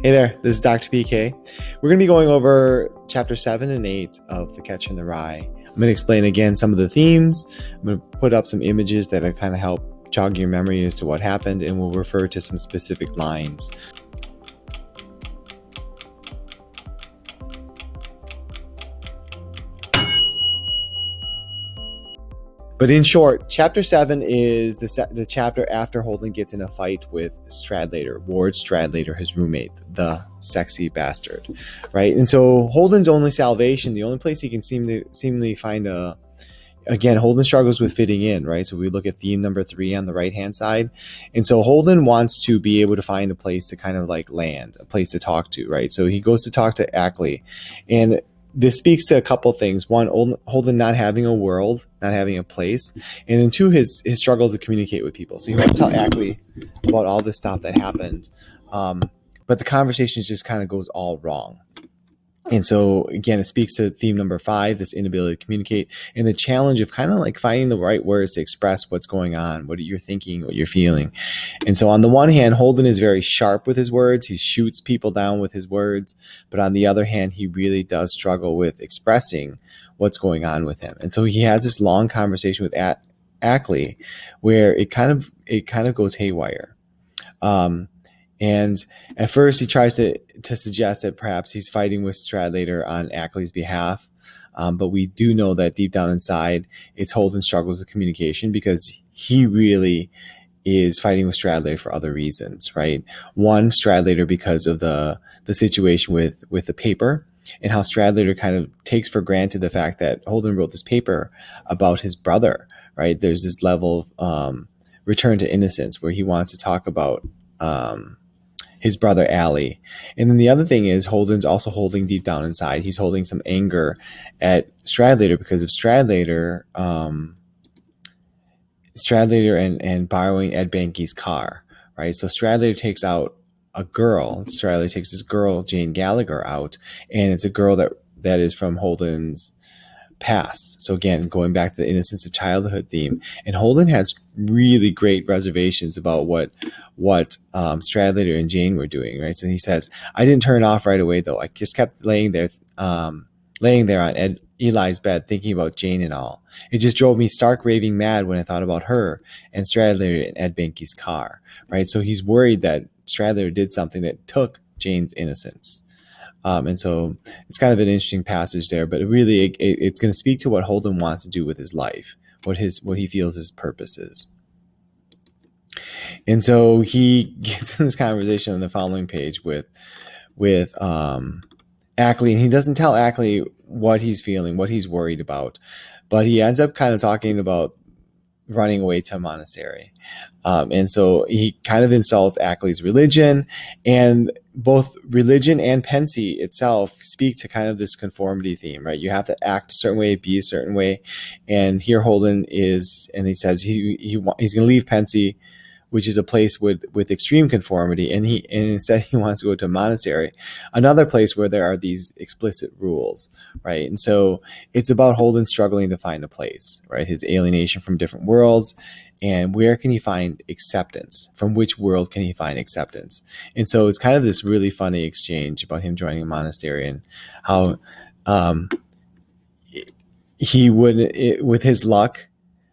Hey there, this is Dr. PK. We're going to be going over chapter 7 and 8 of The Catcher in the Rye. I'm going to explain again some of the themes. I'm going to put up some images that kind of help jog your memory as to what happened, and we'll refer to some specific lines. But in short, chapter 7 is the chapter after Holden gets in a fight with Stradlater, Ward Stradlater, his roommate, the sexy bastard, right? And so Holden's only salvation, the only place he can seemingly find again, Holden struggles with fitting in, right? So we look at theme number 3 on the right-hand side. And so Holden wants to be able to find a place to kind of like land, a place to talk to, right? So he goes to talk to Ackley, and this speaks to a couple things. One, Holden not having a world, not having a place. And then 2, his struggle to communicate with people. So he wants to tell Ackley about all this stuff that happened. But the conversation just kind of goes all wrong. And so, again, it speaks to theme number 5, this inability to communicate, and the challenge of kind of like finding the right words to express what's going on, what you're thinking, what you're feeling. And so on the one hand, Holden is very sharp with his words. He shoots people down with his words. But on the other hand, he really does struggle with expressing what's going on with him. And so he has this long conversation with Ackley where it kind of goes haywire. And at first he tries to suggest that perhaps he's fighting with Stradlater on Ackley's behalf. But we do know that deep down inside, it's Holden struggles with communication because he really is fighting with Stradlater for other reasons, right? One, Stradlater because of the situation with the paper and how Stradlater kind of takes for granted the fact that Holden wrote this paper about his brother, right? There's this level of return to innocence where he wants to talk about his brother Allie. And then the other thing is Holden's also holding deep down inside. He's holding some anger at Stradlater because of Stradlater and borrowing Ed Behnke's car, right? So Stradlater takes out a girl. Stradlater takes this girl, Jane Gallagher, out, and it's a girl that is from Holden's past. So again, going back to the innocence of childhood theme, and Holden has really great reservations about what Stradlater and Jane were doing, right? So he says, I didn't turn it off right away though. I just kept laying there on Eli's bed thinking about Jane and all. It just drove me stark raving mad when I thought about her and Stradlater and Ed Behnke's car, right? So he's worried that Stradlater did something that took Jane's innocence. And so it's kind of an interesting passage there, but it's going to speak to what Holden wants to do with his life, what he feels his purpose is. And so he gets in this conversation on the following page with Ackley, and he doesn't tell Ackley what he's feeling, what he's worried about, but he ends up kind of talking about running away to a monastery. And so he kind of insults Ackley's religion, and both religion and Pensy itself speak to kind of this conformity theme, right? You have to act a certain way, be a certain way. And here Holden is, and he says he's going to leave Pensy, which is a place with extreme conformity, and instead he wants to go to a monastery, another place where there are these explicit rules, right? And so it's about Holden struggling to find a place, right? His alienation from different worlds, and where can he find acceptance? From which world can he find acceptance? And so it's kind of this really funny exchange about him joining a monastery and how he would, with his luck,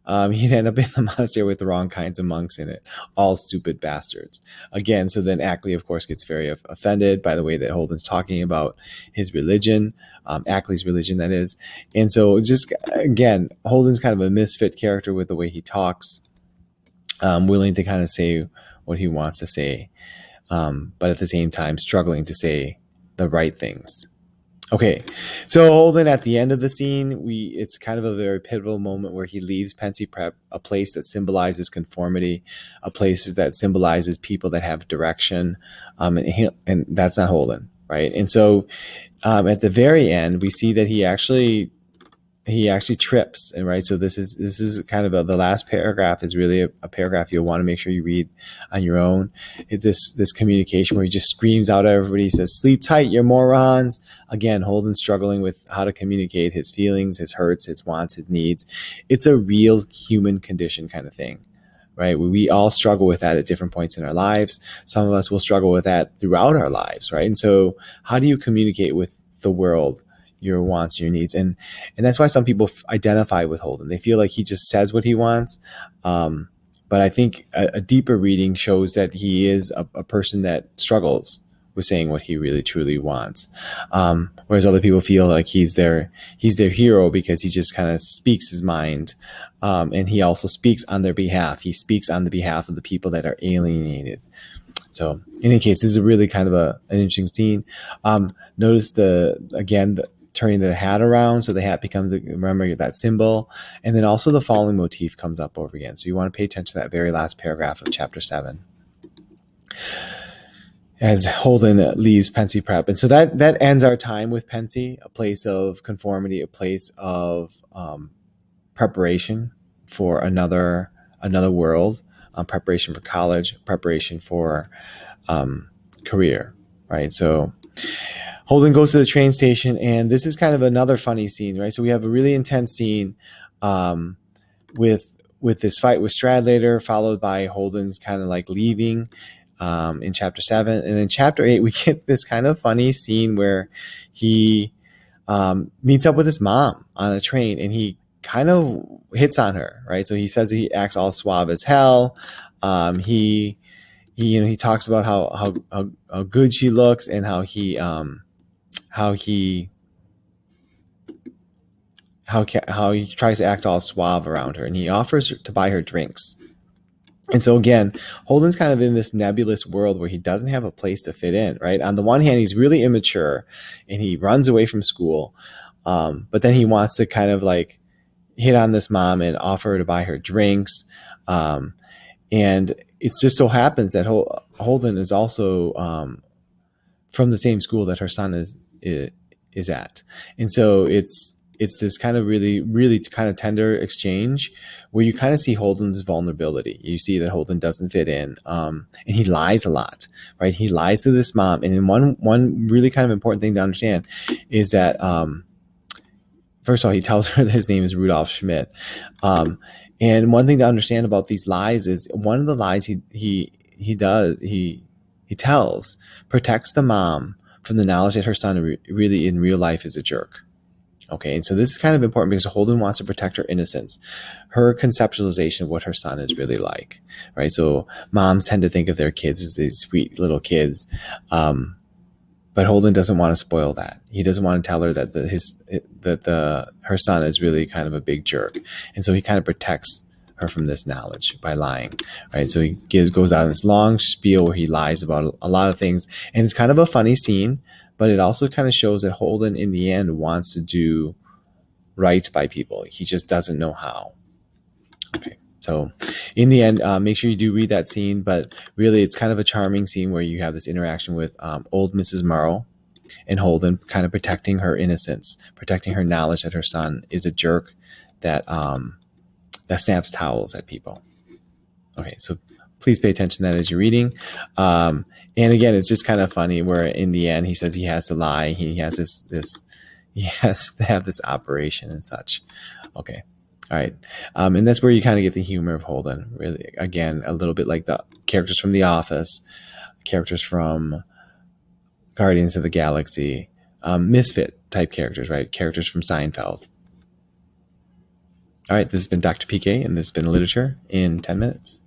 he'd end up in the monastery with the wrong kinds of monks in it, all stupid bastards. Again, so then Ackley, of course, gets very offended by the way that Holden's talking about his religion, Ackley's religion, that is. And so just, again, Holden's kind of a misfit character with the way he talks, willing to kind of say what he wants to say, but at the same time struggling to say the right things. Okay, so Holden, at the end of the scene, it's kind of a very pivotal moment where he leaves Pensy Prep, a place that symbolizes conformity, a place that symbolizes people that have direction, and that's not Holden, right? And so at the very end, we see that he actually trips, and right. So this is kind of the last paragraph is really a paragraph you'll want to make sure you read on your own. This communication where he just screams out at everybody. He says, "Sleep tight, you morons!" Again, Holden's struggling with how to communicate his feelings, his hurts, his wants, his needs. It's a real human condition kind of thing, right? We all struggle with that at different points in our lives. Some of us will struggle with that throughout our lives, right? And so how do you communicate with the world your wants, your needs? And that's why some people identify with Holden. They feel like he just says what he wants. But I think a deeper reading shows that he is a person that struggles with saying what he really truly wants. Whereas other people feel like he's their hero because he just kind of speaks his mind. And he also speaks on their behalf. He speaks on the behalf of the people that are alienated. So in any case, this is a really kind of an interesting scene. Notice turning the hat around, so the hat becomes, remember that symbol. And then also the falling motif comes up over again. So you want to pay attention to that very last paragraph of chapter 7. As Holden leaves Pensy Prep. And so that ends our time with Pensy, a place of conformity, a place of preparation for another world, preparation for college, preparation for career, right? So Holden goes to the train station, and this is kind of another funny scene, right? So we have a really intense scene with this fight with Stradlater, followed by Holden's kind of like leaving in chapter 7. And in chapter 8, we get this kind of funny scene where he meets up with his mom on a train, and he kind of hits on her, right? So he says he acts all suave as hell. He talks about how good she looks, and how he tries to act all suave around her, and he offers to buy her drinks. And so again, Holden's kind of in this nebulous world where he doesn't have a place to fit in, right? On the one hand, he's really immature and he runs away from school. But then he wants to kind of like hit on this mom and offer her to buy her drinks. And it just so happens that Holden is also from the same school that her son is at. And so it's this kind of really, really kind of tender exchange where you kind of see Holden's vulnerability. You see that Holden doesn't fit in, and he lies a lot, right? He lies to this mom. And one really kind of important thing to understand is that, first of all, he tells her that his name is Rudolph Schmidt. And one thing to understand about these lies is one of the lies he tells protects the mom from the knowledge that her son really in real life is a jerk. Okay, and so this is kind of important because Holden wants to protect her innocence, her conceptualization of what her son is really like, right? So moms tend to think of their kids as these sweet little kids, but Holden doesn't want to spoil that. He doesn't want to tell her that her son is really kind of a big jerk, and so he kind of protects her from this knowledge by lying, right? So he goes out on this long spiel where he lies about a lot of things, and it's kind of a funny scene. But it also kind of shows that Holden, in the end, wants to do right by people. He just doesn't know how. Okay, so in the end, make sure you do read that scene. But really, it's kind of a charming scene where you have this interaction with old Mrs. Morrow and Holden, kind of protecting her innocence, protecting her knowledge that her son is a jerk that snaps towels at people. Okay, so please pay attention to that as you're reading. And again, it's just kind of funny where in the end he says he has to lie. He has he has to have this operation and such. Okay. All right. And that's where you kind of get the humor of Holden. Really, again, a little bit like the characters from The Office, characters from Guardians of the Galaxy, misfit type characters, right? Characters from Seinfeld. All right. This has been Dr. PK, and this has been Literature in 10 minutes.